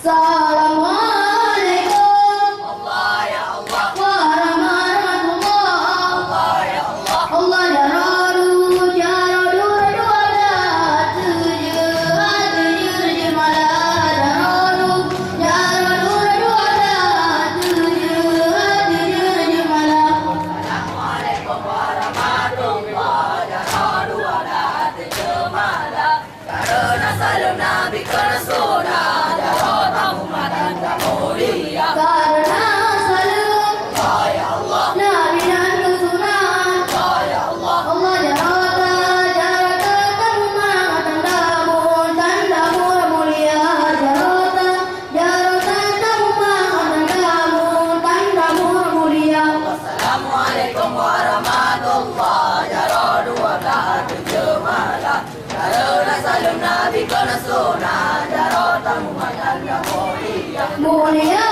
Assalamualaikum Allah ya Allah, warahmatullah. Allah ya Allah, Allah jararu jararu ada tujuh malah jararu jararu ada tujuh malah. Assalamualaikum warahmatullah, jaradu ada jemalah. Karena salam Nabi ke Rasulullah, jarod umat dan mulia. Karena salam Allah ya Allah, Nabi dan Rasulullah. Allah ya Allah, Allah jarata rumah tandamu mulia. Jarata rumah tandamu mulia. Assalamualaikum warahmatullah, jaradu ada jemalah. Karena salam Nabi ke Rasulullah, jarod umat dan mulia. Mulia